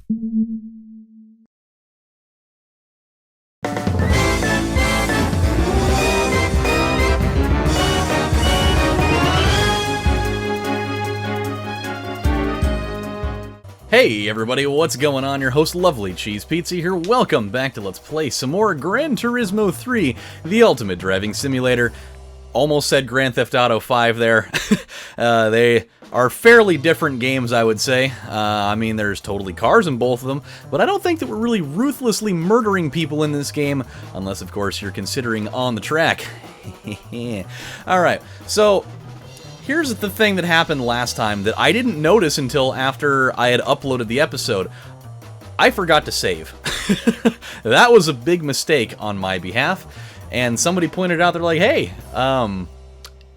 Hey everybody, what's going on? Your host LovelyCheesePizza here. Welcome back to Let's Play some more Gran Turismo 3, the ultimate driving simulator. Almost said Grand Theft Auto 5 there. They are fairly different games, I would say. I mean, there's totally cars in both of them, but I don't think that we're really ruthlessly murdering people in this game, unless, of course, you're considering on the track. Alright, so here's the thing that happened last time that I didn't notice until after I had uploaded the episode. I forgot to save. That was a big mistake on my behalf, and somebody pointed out, they're like, hey,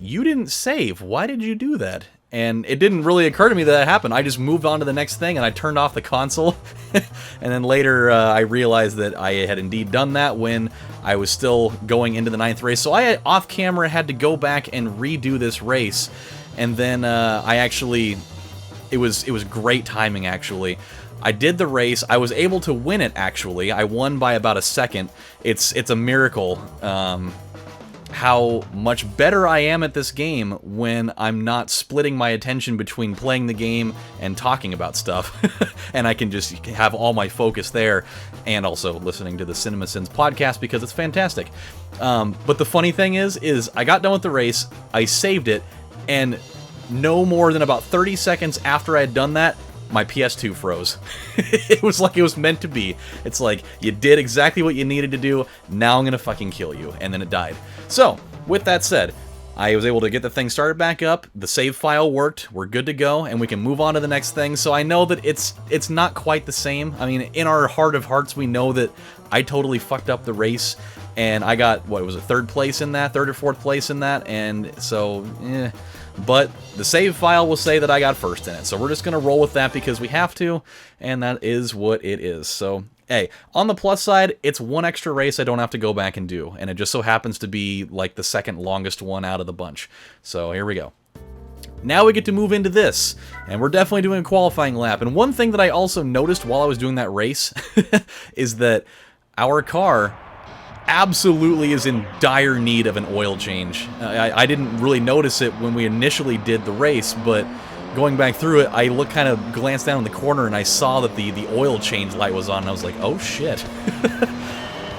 you didn't save. Why did you do that? And it didn't really occur to me that happened. I just moved on to the next thing, and I turned off the console. And then later, I realized that I had indeed done that when I was still going into the 9th race. So I, off camera, had to go back and redo this race. And then I actually, it was great timing, actually. I did the race. I was able to win it, actually. I won by about a second. It's a miracle. How much better I am at this game when I'm not splitting my attention between playing the game and talking about stuff. And I can just have all my focus there, and also listening to the CinemaSins podcast because it's fantastic. But the funny thing is I got done with the race, I saved it, and no more than about 30 seconds after I had done that, my PS2 froze. It was like it was meant to be. It's like, you did exactly what you needed to do, now I'm gonna fucking kill you. And then it died. So, with that said, I was able to get the thing started back up, the save file worked, we're good to go, and we can move on to the next thing. So I know that it's not quite the same. I mean, in our heart of hearts, we know that I totally fucked up the race, and I got, what was it, third or fourth place in that, and so, But the save file will say that I got first in it, so we're just going to roll with that because we have to, and that is what it is. So, hey, on the plus side, it's one extra race I don't have to go back and do, and it just so happens to be like the second longest one out of the bunch. So here we go. Now we get to move into this, and we're definitely doing a qualifying lap. And one thing that I also noticed while I was doing that race is that our car absolutely is in dire need of an oil change. I didn't really notice it when we initially did the race, but going back through it, I kind of glanced down in the corner and I saw that the oil change light was on, and I was like, oh shit.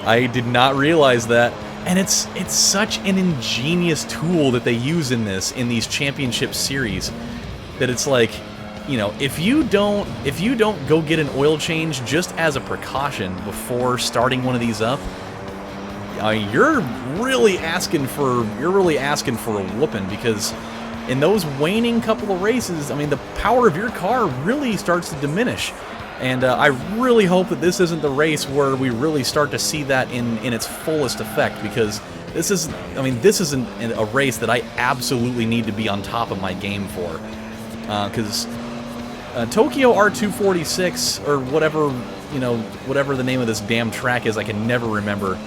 I did not realize that. And it's such an ingenious tool that they use in these championship series, that it's like, you know, if you don't go get an oil change just as a precaution before starting one of these up, you're really asking for a whooping, because in those waning couple of races, I mean, the power of your car really starts to diminish. And I really hope that this isn't the race where we really start to see that in its fullest effect, because this is a race that I absolutely need to be on top of my game for. Because Tokyo R246, or whatever the name of this damn track is, I can never remember.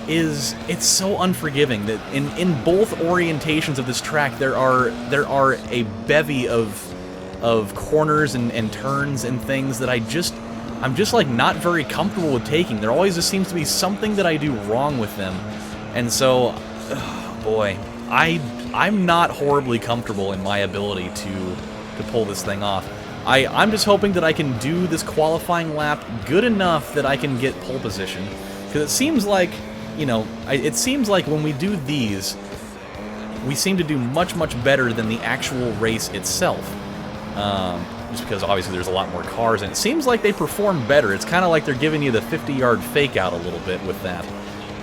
It's so unforgiving that in both orientations of this track there are a bevy of corners and turns and things that I'm just like not very comfortable with taking. There always just seems to be something that I do wrong with them, and so boy, I'm not horribly comfortable in my ability to pull this thing off. I'm just hoping that I can do this qualifying lap good enough that I can get pole position. Because it seems like, it seems like when we do these, we seem to do much, much better than the actual race itself. Just because obviously there's a lot more cars, and it seems like they perform better. It's kind of like they're giving you the 50-yard fake out a little bit with that.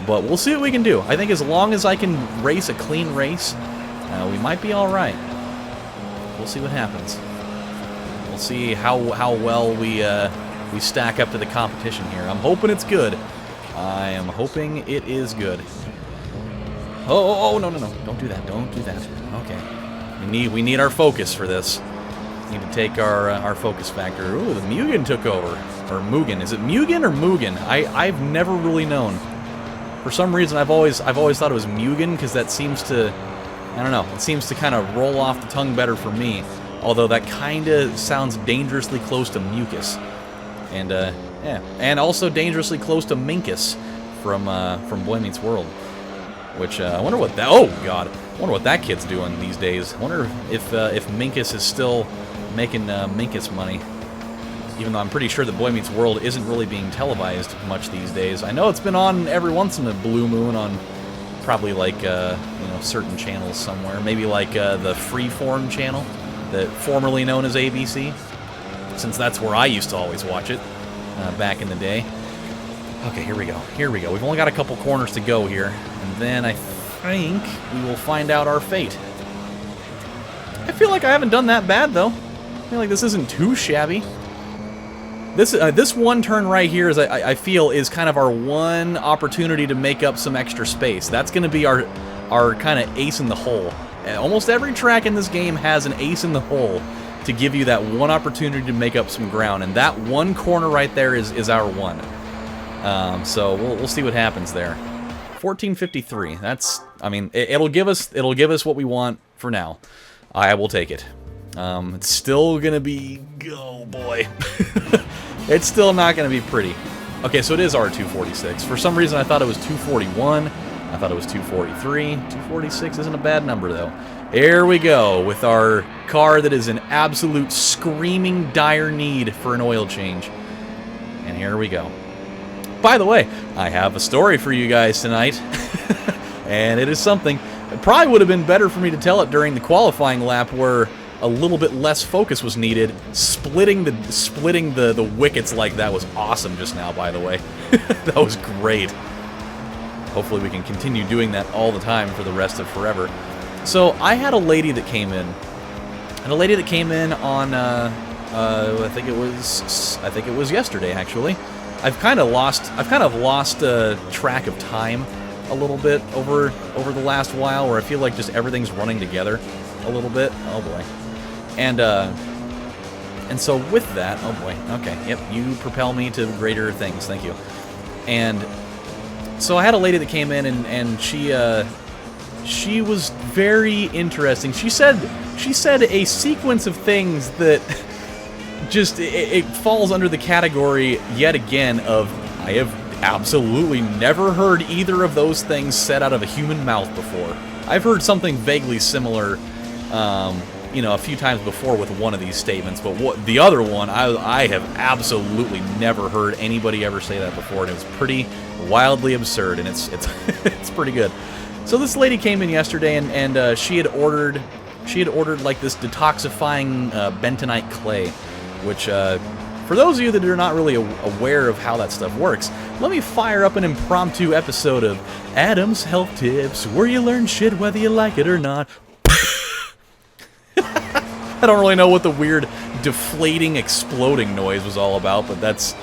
But we'll see what we can do. I think as long as I can race a clean race, we might be alright. We'll see what happens. We'll see how well we stack up to the competition here. I'm hoping it's good. I am hoping it is good. Oh, no, don't do that, don't do that. Okay. We need our focus for this. We need to take our focus factor. Ooh, the Mugen took over. Or Mugen. Is it Mugen or Mugen? I've never really known. For some reason, I've always thought it was Mugen, because that seems to, I don't know, it seems to kind of roll off the tongue better for me. although that kind of sounds dangerously close to mucus. And, yeah. And also dangerously close to Minkus from Boy Meets World. Which, I wonder what that... Oh, God. I wonder what that kid's doing these days. I wonder if Minkus is still making Minkus money. Even though I'm pretty sure that Boy Meets World isn't really being televised much these days. I know it's been on every once in a blue moon on probably like, you know, certain channels somewhere. Maybe like the Freeform channel, that formerly known as ABC, since that's where I used to always watch it back in the day. Okay, here we go. Here we go. We've only got a couple corners to go here, and then I think we will find out our fate. I feel like I haven't done that bad, though. I feel like this isn't too shabby. This one turn right here, is I feel, is kind of our one opportunity to make up some extra space. That's going to be our kind of ace in the hole. And almost every track in this game has an ace in the hole to give you that one opportunity to make up some ground, and that one corner right there is our one. So we'll see what happens there. 1453. That's, I mean, it'll give us what we want for now. I will take it. It's still gonna be, oh boy, it's still not gonna be pretty. Okay, so it is R246. For some reason, I thought it was 241. I thought it was 243. 246 isn't a bad number though. Here we go with our car that is in absolute screaming dire need for an oil change. And here we go. By the way, I have a story for you guys tonight, and it is something. It probably would have been better for me to tell it during the qualifying lap, where a little bit less focus was needed. Splitting the wickets like that was awesome just now, by the way. That was great. Hopefully we can continue doing that all the time for the rest of forever. So I had a lady that came in, on I think it was yesterday actually. I've kind of lost track of time a little bit over the last while, where I feel like just everything's running together a little bit. Oh boy. And so with that, oh boy, okay, yep, you propel me to greater things, thank you. And so I had a lady that came in, and she was very interesting. She said a sequence of things that just, it falls under the category, yet again, of I have absolutely never heard either of those things said out of a human mouth before. I've heard something vaguely similar, you know, a few times before with one of these statements, but the other one, I have absolutely never heard anybody ever say that before, and it was pretty wildly absurd, and it's it's pretty good. So this lady came in yesterday, and she had ordered like this detoxifying bentonite clay, which for those of you that are not really aware of how that stuff works, let me fire up an impromptu episode of Adam's Health Tips, where you learn shit whether you like it or not. I don't really know what the weird deflating, exploding noise was all about, but that's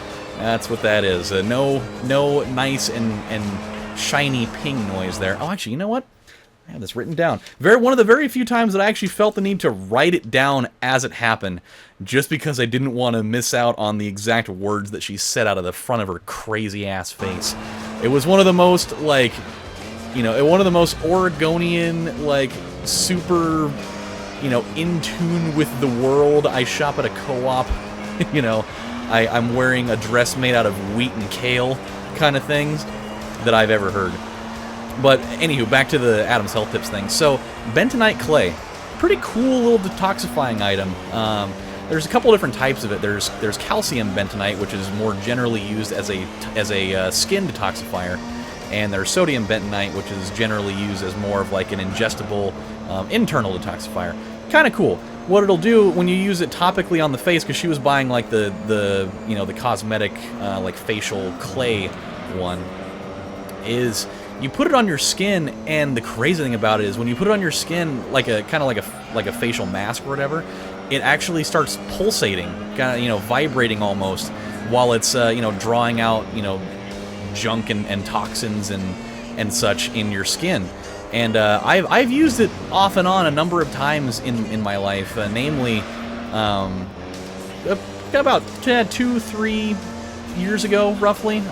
what that is. No nice and shiny ping noise there. Oh, actually, you know what? I have this written down. One of the very few times that I actually felt the need to write it down as it happened, just because I didn't want to miss out on the exact words that she said out of the front of her crazy-ass face. It was one of the most, like, you know, one of the most Oregonian, like, super, you know, in tune with the world. I shop at a co-op, you know, I'm wearing a dress made out of wheat and kale kind of things that I've ever heard. But anywho, back to the Adam's Health Tips thing. So, bentonite clay, pretty cool little detoxifying item. There's a couple different types of it. There's calcium bentonite, which is more generally used as a skin detoxifier, and there's sodium bentonite, which is generally used as more of like an ingestible internal detoxifier. Kind of cool. What it'll do when you use it topically on the face, because she was buying like the you know, the cosmetic like facial clay one, is you put it on your skin, and the crazy thing about it is when you put it on your skin, like a kind of like a facial mask or whatever, it actually starts pulsating, kind of, you know, vibrating almost, while it's you know, drawing out, you know, junk and toxins and such in your skin. And I've used it off and on a number of times in my life, namely about 2-3 years ago, roughly.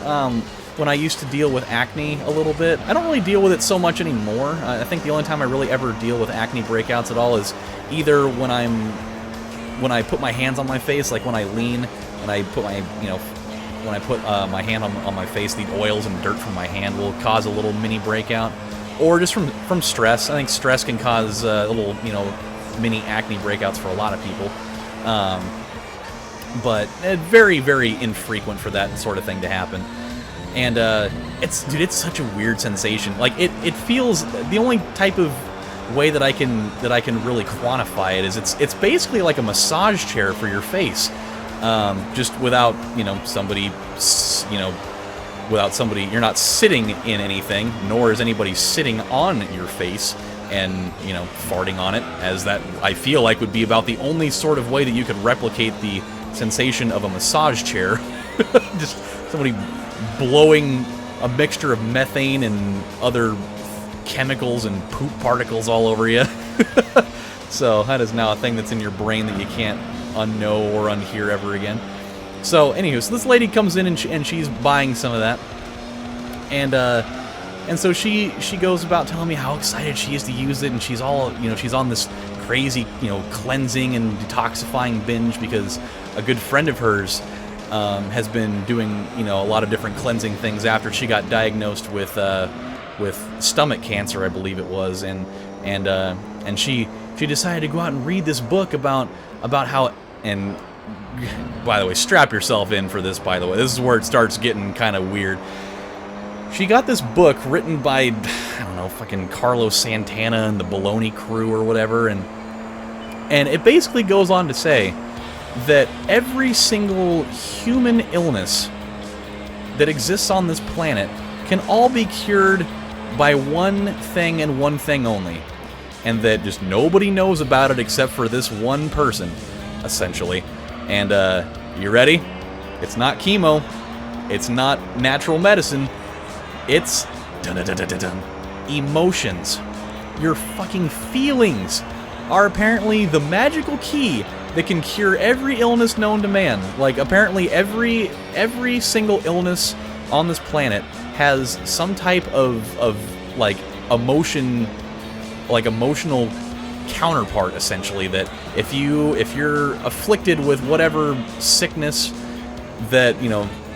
When I used to deal with acne a little bit. I don't really deal with it so much anymore. I think the only time I really ever deal with acne breakouts at all is either when I'm when I put my hands on my face, like when I lean and I put my, when I put my hand on my face, the oils and dirt from my hand will cause a little mini breakout. Or just from stress. I think stress can cause little, mini acne breakouts for a lot of people. But very, very infrequent for that sort of thing to happen. And it's such a weird sensation. Like it feels, the only type of way that I can really quantify it is it's basically like a massage chair for your face, just without somebody, without somebody, you're not sitting in anything, nor is anybody sitting on your face and farting on it, as that I feel like would be about the only sort of way that you could replicate the sensation of a massage chair. Just somebody blowing a mixture of methane and other chemicals and poop particles all over you. So that is now a thing that's in your brain that you can't unknow or unhear ever again. So anywho, so this lady comes in and she's buying some of that, and so she goes about telling me how excited she is to use it, and she's all she's on this crazy cleansing and detoxifying binge because a good friend of hers has been doing a lot of different cleansing things after she got diagnosed with stomach cancer, I believe it was, and she decided to go out and read this book about how, and by the way, strap yourself in for this, by the way. This is where it starts getting kind of weird. She got this book written by, I don't know, fucking Carlos Santana and the Baloney Crew or whatever, and it basically goes on to say that every single human illness that exists on this planet can all be cured by one thing and one thing only, and that just nobody knows about it except for this one person, essentially. And you ready? It's not chemo. It's not natural medicine. It's emotions. Your fucking feelings are apparently the magical key that can cure every illness known to man. Like, apparently every single illness on this planet has some type of like emotional counterpart, essentially, that if you're afflicted with whatever sickness that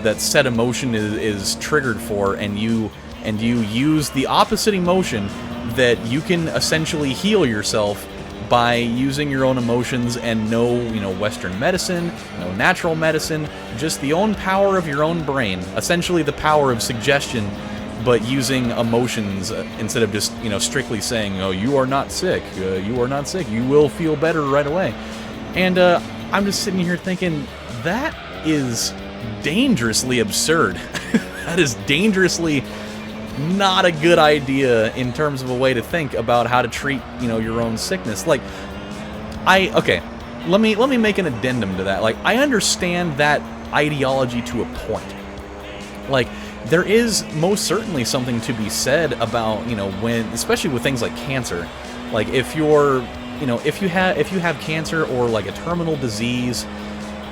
that said emotion is triggered for, and you use the opposite emotion, that you can essentially heal yourself by using your own emotions, and no Western medicine, no natural medicine, just the own power of your own brain, essentially the power of suggestion, but using emotions instead of just strictly saying, oh, you are not sick, you are not sick, you will feel better right away. And I'm just sitting here thinking, that is dangerously absurd. That is dangerously not a good idea in terms of a way to think about how to treat your own sickness. Like, let me make an addendum to that. Like, I understand that ideology to a point. Like, there is most certainly something to be said about when, especially with things like cancer, like if you're if you have cancer or like a terminal disease,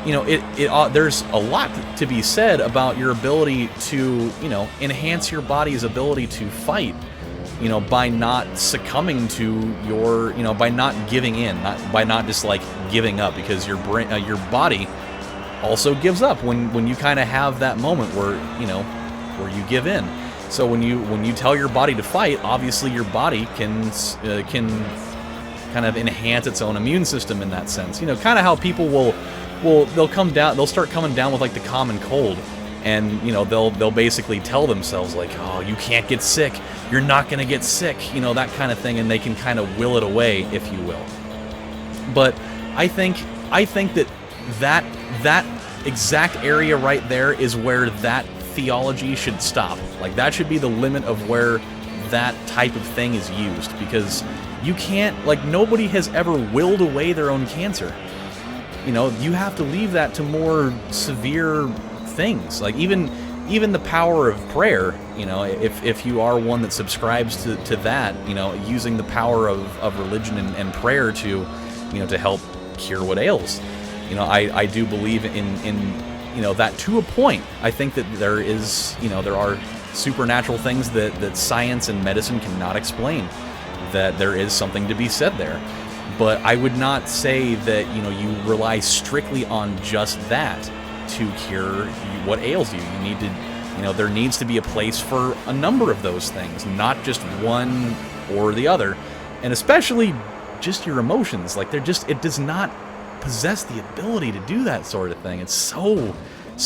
there's a lot to be said about your ability to enhance your body's ability to fight, by not succumbing to your by not giving in, by not just like giving up, because your body also gives up when you kind of have that moment where where you give in. So when you tell your body to fight, obviously your body can kind of enhance its own immune system in that sense. Kind of how people they'll start coming down with like the common cold, and they'll basically tell themselves like, oh, you can't get sick, you're not gonna get sick, that kind of thing, and they can kind of will it away, if you will. But I think that exact area right there is where that theology should stop. Like, that should be the limit of where that type of thing is used, because you can't, like, nobody has ever willed away their own cancer. You have to leave that to more severe things. Like, even the power of prayer, if you are one that subscribes to that, using the power of religion and prayer to help cure what ails. I do believe in that to a point. I think that there are supernatural things that science and medicine cannot explain, that there is something to be said there. but I would not say that, you know, you rely strictly on just that to cure what ails you. You need to, you know, there needs to be a place for a number of those things, not just one or the other, and especially just your emotions. Like, it does not possess the ability to do that sort of thing. It's so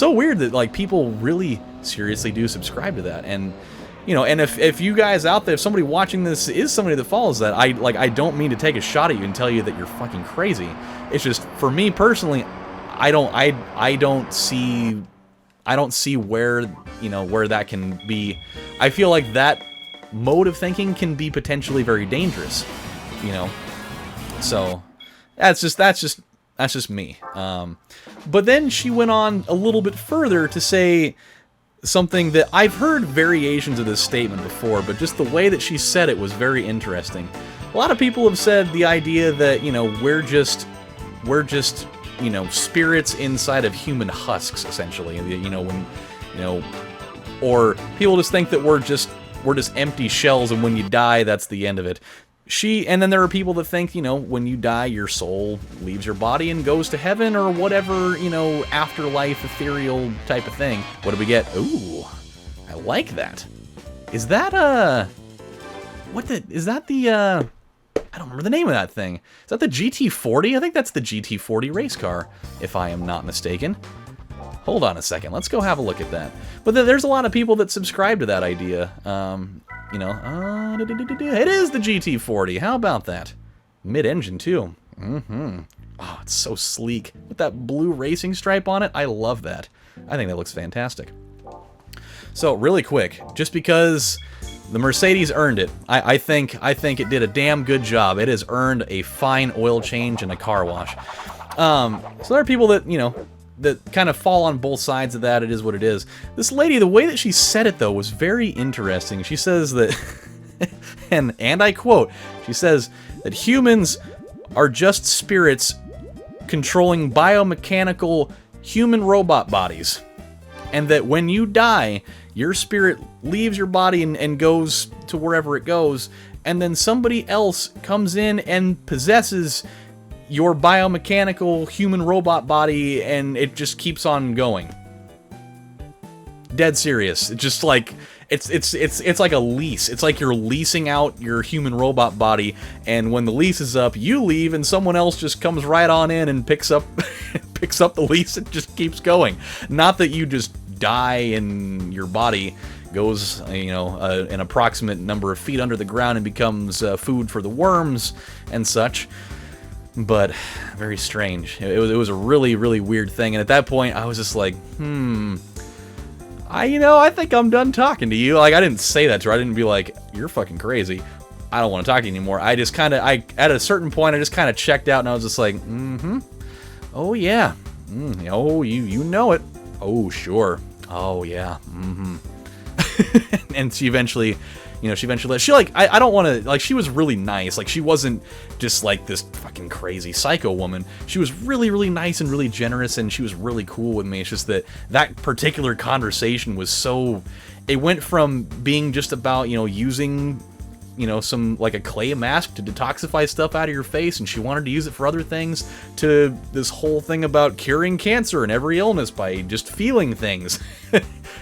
weird that, like, people really seriously do subscribe to that. And, you know, and if you guys out there, if somebody watching this is somebody that follows that, I don't mean to take a shot at you and tell you that you're fucking crazy. It's just, for me personally, I don't see where, you know, where that can be. I feel like that mode of thinking can be potentially very dangerous, you know. So that's just me. But then she went on a little bit further to say something that I've heard variations of this statement before, but just the way that she said it was very interesting. A lot of people have said the idea that, you know, we're just, you know, spirits inside of human husks, essentially. You know, when, you know, or people just think that we're just empty shells, and when you die, that's the end of it. And then there are people that think, you know, when you die, your soul leaves your body and goes to heaven or whatever, you know, afterlife, ethereal type of thing. What do we get? Ooh, I like that. Is that, I don't remember the name of that thing. Is that the GT40? I think that's the GT40 race car, if I am not mistaken. Hold on a second. Let's go have a look at that. But there's a lot of people that subscribe to that idea. You know, it is the GT40. How about that? Mid-engine, too. Oh, it's so sleek. With that blue racing stripe on it, I love that. I think that looks fantastic. So, really quick, just because the Mercedes earned it, I think it did a damn good job. It has earned a fine oil change and a car wash. So there are people that, you know, that kind of fall on both sides of that. It is what it is. This lady, the way that she said it, though, was very interesting. She says that, and I quote, she says that humans are just spirits controlling biomechanical human robot bodies, and that when you die, your spirit leaves your body and goes to wherever it goes, and then somebody else comes in and possesses your biomechanical human robot body, and it just keeps on going. Dead serious. It's just like it's like a lease. It's like you're leasing out your human robot body, and when the lease is up, you leave, and someone else just comes right on in and picks up the lease. It just keeps going. Not that you just die and your body goes, you know, an approximate number of feet under the ground and becomes food for the worms and such. But very strange. It was a really, really weird thing. And at that point, I was just like, I think I'm done talking to you. Like, I didn't say that to her. I didn't be like, you're fucking crazy. I don't want to talk to you anymore. I just kind of, at a certain point, I just kind of checked out, and I was just like, oh yeah. Oh, you know it. Oh, sure. Oh, yeah. And she eventually, I don't want to, like, she was really nice. Like, she wasn't just, like, this fucking crazy psycho woman. She was really, really nice and really generous, and she was really cool with me. It's just that particular conversation was so, it went from being just about, you know, using, you know, some, like, a clay mask to detoxify stuff out of your face, and she wanted to use it for other things, to this whole thing about curing cancer and every illness by just feeling things.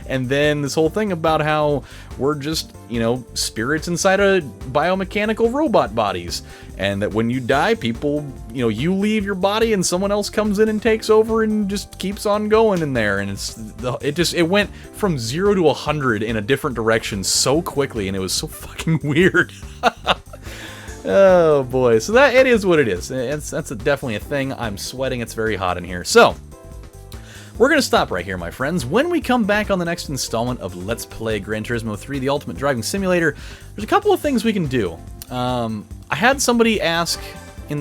And then this whole thing about how we're just, you know, spirits inside of biomechanical robot bodies. And that when you die, people, you know, you leave your body and someone else comes in and takes over and just keeps on going in there. And it went from 0 to 100 in a different direction so quickly, and it was so fucking weird. Oh boy. So that, it is what it is. That's definitely a thing. I'm sweating. It's very hot in here. So we're going to stop right here, my friends. When we come back on the next installment of Let's Play Gran Turismo 3, the Ultimate Driving Simulator, there's a couple of things we can do. I had somebody ask within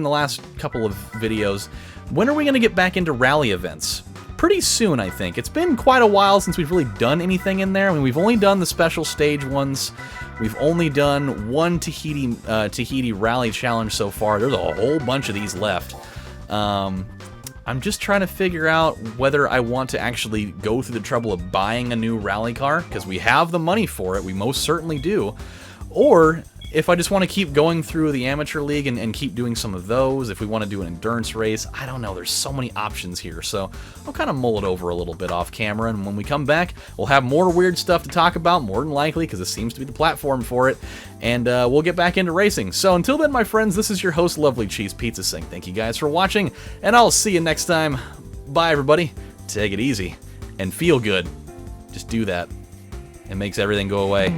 the last couple of videos, when are we going to get back into rally events? Pretty soon, I think. It's been quite a while since we've really done anything in there. I mean, we've only done the special stage ones. We've only done one Tahiti Rally Challenge so far. There's a whole bunch of these left. I'm just trying to figure out whether I want to actually go through the trouble of buying a new rally car, because we have the money for it, we most certainly do, or if I just want to keep going through the Amateur League and keep doing some of those, if we want to do an endurance race, I don't know, there's so many options here, so I'll kind of mull it over a little bit off camera, and when we come back, we'll have more weird stuff to talk about, more than likely, because this seems to be the platform for it, and we'll get back into racing. So until then, my friends, this is your host, LovelyCheesePizza, saying thank you guys for watching, and I'll see you next time. Bye, everybody. Take it easy, and feel good. Just do that. It makes everything go away.